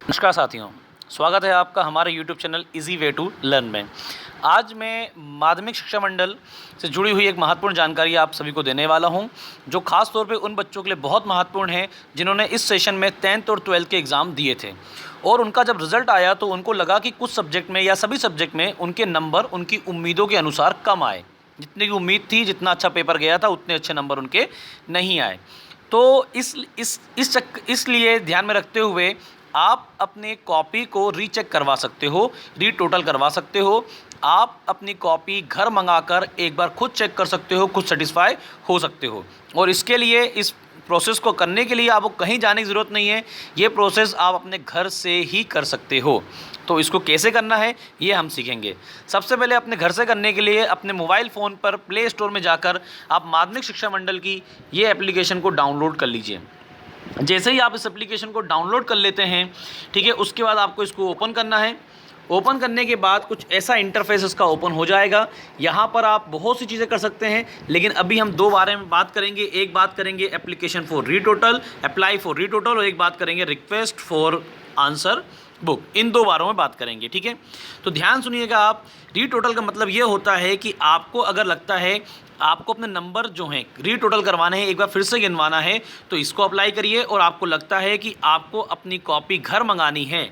नमस्कार साथियों, स्वागत है आपका हमारे YouTube channel easy way to learn में। आज मैं माध्यमिक शिक्षा मंडल से जुड़ी हुई एक महत्वपूर्ण जानकारी आप सभी को देने वाला हूं, जो खास तौर पे उन बच्चों के लिए बहुत महत्वपूर्ण है जिन्होंने इस सेशन में 10th और 12th के एग्ज़ाम दिए थे और उनका जब रिज़ल्ट आया तो उनको लगा कि कुछ सब्जेक्ट में या सभी सब्जेक्ट में उनके नंबर उनकी उम्मीदों के अनुसार कम आए। जितनी की उम्मीद थी, जितना अच्छा पेपर गया था, उतने अच्छे नंबर उनके नहीं आए। तो इसलिए ध्यान में रखते हुए आप अपनी कॉपी को रीचेक करवा सकते हो, रीटोटल करवा सकते हो। आप अपनी कॉपी घर मंगाकर एक बार खुद चेक कर सकते हो, खुद सेटिस्फाई हो सकते हो। और इसके लिए, इस प्रोसेस को करने के लिए आपको कहीं जाने की ज़रूरत नहीं है। ये प्रोसेस आप अपने घर से ही कर सकते हो। तो इसको कैसे करना है ये हम सीखेंगे। सबसे पहले अपने घर से करने के लिए अपने मोबाइल फ़ोन पर प्ले स्टोर में जाकर आप माध्यमिक शिक्षा मंडल की ये एप्लीकेशन को डाउनलोड कर लीजिए। जैसे ही आप इस एप्लीकेशन को डाउनलोड कर लेते हैं, ठीक है, उसके बाद आपको इसको ओपन करना है। ओपन करने के बाद कुछ ऐसा इंटरफेस इसका ओपन हो जाएगा। यहाँ पर आप बहुत सी चीज़ें कर सकते हैं, लेकिन अभी हम दो बारे में बात करेंगे। एक बात करेंगे एप्लीकेशन फॉर रीटोटल, अप्लाई फॉर रीटोटल, और एक बात करेंगे रिक्वेस्ट फॉर आंसर बुक। इन दो बारों में बात करेंगे, ठीक है। तो ध्यान सुनिएगा आप। रीटोटल का मतलब ये होता है कि आपको अगर लगता है आपको अपने नंबर जो हैं रीटोटल करवाने हैं, एक बार फिर से गिनवाना है, तो इसको अप्लाई करिए। और आपको लगता है कि आपको अपनी कॉपी घर मंगानी है,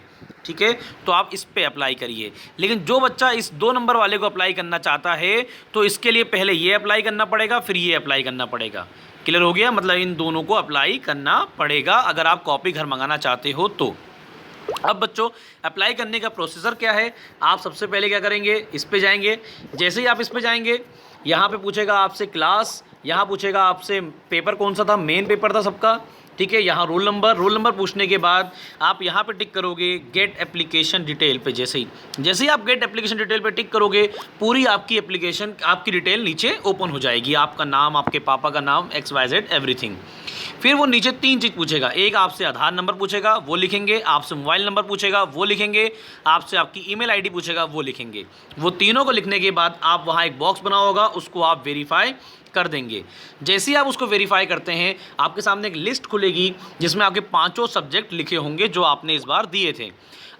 ठीक है, तो आप इस पे अप्लाई करिए। लेकिन जो बच्चा इस 2 नंबर वाले को अप्लाई करना चाहता है, तो इसके लिए पहले ये अप्लाई करना पड़ेगा, फिर ये अप्लाई करना पड़ेगा। क्लियर हो गया? मतलब इन दोनों को अप्लाई करना पड़ेगा अगर आप कॉपी घर मंगाना चाहते हो तो। अब बच्चों, अप्लाई करने का प्रोसीजर क्या है? आप सबसे पहले क्या करेंगे, इस पे जाएंगे। जैसे ही आप इस पे जाएंगे, यहाँ पे पूछेगा आपसे क्लास, यहाँ पूछेगा आपसे पेपर कौन सा था, मेन पेपर था सबका, ठीक है। यहाँ रोल नंबर पूछने के बाद आप यहाँ पे टिक करोगे गेट एप्लीकेशन डिटेल पे। जैसे ही आप गेट एप्लीकेशन डिटेल पे टिक करोगे, पूरी आपकी एप्लीकेशन, आपकी डिटेल नीचे ओपन हो जाएगी। आपका नाम, आपके पापा का नाम, XYZ एवरीथिंग। फिर वो नीचे 3 चीज़ पूछेगा। एक आपसे आधार नंबर पूछेगा, वो लिखेंगे। आपसे मोबाइल नंबर पूछेगा, वो लिखेंगे। आपसे आपकी ईमेल आईडी पूछेगा, वो लिखेंगे। वो तीनों को लिखने के बाद आप वहाँ एक बॉक्स बना होगा, उसको आप वेरीफाई कर देंगे। जैसे ही आप उसको वेरीफाई करते हैं, आपके सामने एक लिस्ट खुलेगी जिसमें आपके 5 सब्जेक्ट लिखे होंगे जो आपने इस बार दिए थे।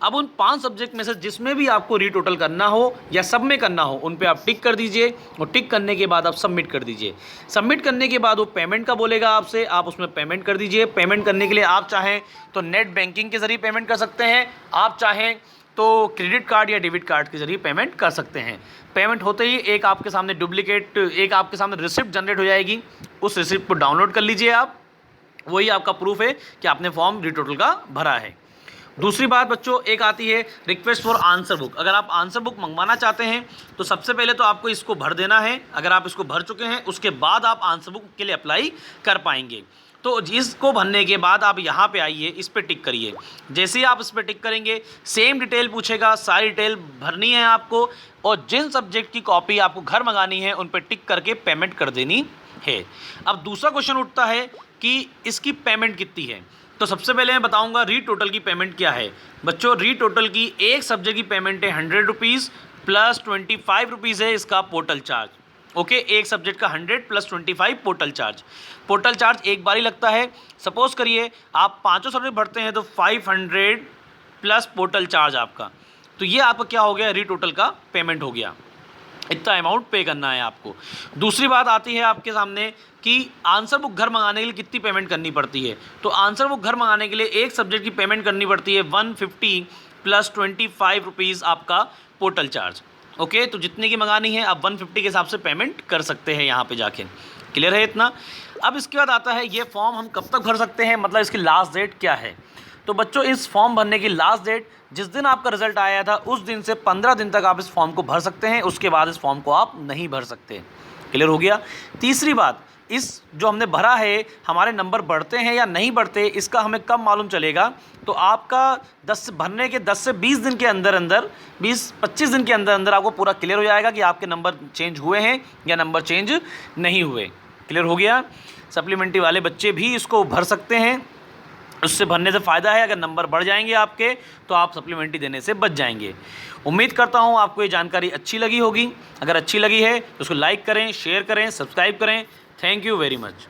अब उन 5 सब्जेक्ट में से जिसमें भी आपको रीटोटल करना हो या सब में करना हो, उन पे आप टिक कर दीजिए। और टिक करने के बाद आप सबमिट कर दीजिए। सबमिट करने के बाद वो पेमेंट का बोलेगा आपसे, आप उसमें पेमेंट कर दीजिए। पेमेंट करने के लिए आप चाहें तो नेट बैंकिंग के ज़रिए पेमेंट कर सकते हैं, आप चाहें तो क्रेडिट कार्ड या डेबिट कार्ड के ज़रिए पेमेंट कर सकते हैं। पेमेंट होते ही एक आपके सामने रिसिप्ट जनरेट हो जाएगी। उस रिसिप्ट को डाउनलोड कर लीजिए आप। वही आपका प्रूफ है कि आपने फॉर्म रीटोटल का भरा है। दूसरी बात बच्चों, एक आती है रिक्वेस्ट फॉर आंसर बुक। अगर आप आंसर बुक मंगवाना चाहते हैं तो सबसे पहले तो आपको इसको भर देना है। अगर आप इसको भर चुके हैं, उसके बाद आप आंसर बुक के लिए अप्लाई कर पाएंगे। तो इसको भरने के बाद आप यहाँ पे आइए, इस पर टिक करिए। जैसे ही आप इस पर टिक करेंगे, सेम डिटेल पूछेगा, सारी डिटेल भरनी है आपको। और जिन सब्जेक्ट की कॉपी आपको घर मंगानी है, उन पर टिक करके पेमेंट कर देनी है। अब दूसरा क्वेश्चन उठता है कि इसकी पेमेंट कितनी है। तो सबसे पहले मैं बताऊंगा रीटोटल की पेमेंट क्या है। बच्चों, रीटोटल की एक सब्जेक्ट की पेमेंट है 100 रुपीज़ प्लस 25 रुपीज़ है इसका पोर्टल चार्ज। ओके, एक सब्जेक्ट का 100 plus 25 portal charge. Portal charge एक बार ही लगता है। सपोज करिए आप 500 सब्जेक्ट भरते हैं तो 500 प्लस पोर्टल चार्ज आपका। तो ये आपका क्या हो गया, रीटोटल का पेमेंट हो गया। इतना अमाउंट पे करना है आपको। दूसरी बात आती है आपके सामने कि आंसर बुक घर मंगाने के लिए कितनी पेमेंट करनी पड़ती है। तो आंसर बुक घर मंगाने के लिए एक सब्जेक्ट की पेमेंट करनी पड़ती है 150 प्लस 25 रुपीज़ आपका पोर्टल चार्ज। ओके, तो जितने की मंगानी है आप 150 के हिसाब से पेमेंट कर सकते हैं यहाँ पे जाके। क्लियर है इतना? अब इसके बाद आता है ये फॉर्म हम कब तक भर सकते हैं, मतलब इसकी लास्ट डेट क्या है। तो बच्चों, इस फॉर्म भरने की लास्ट डेट जिस दिन आपका रिजल्ट आया था उस दिन से 15 दिन तक आप इस फॉर्म को भर सकते हैं। उसके बाद इस फॉर्म को आप नहीं भर सकते। क्लियर हो गया? तीसरी बात, इस जो हमने भरा है, हमारे नंबर बढ़ते हैं या नहीं बढ़ते, इसका हमें कब मालूम चलेगा। तो आपका भरने के 10 से 20 दिन के अंदर 20-25 दिन के अंदर आपको पूरा क्लियर हो जाएगा कि आपके नंबर चेंज हुए हैं या नंबर चेंज नहीं हुए। क्लियर हो गया? सप्लीमेंट्री वाले बच्चे भी इसको भर सकते हैं। उससे भरने से फ़ायदा है, अगर नंबर बढ़ जाएंगे आपके तो आप सप्लीमेंट्री देने से बच जाएंगे। उम्मीद करता हूँ आपको ये जानकारी अच्छी लगी होगी। अगर अच्छी लगी है तो उसको लाइक करें, शेयर करें, सब्सक्राइब करें। Thank you very much.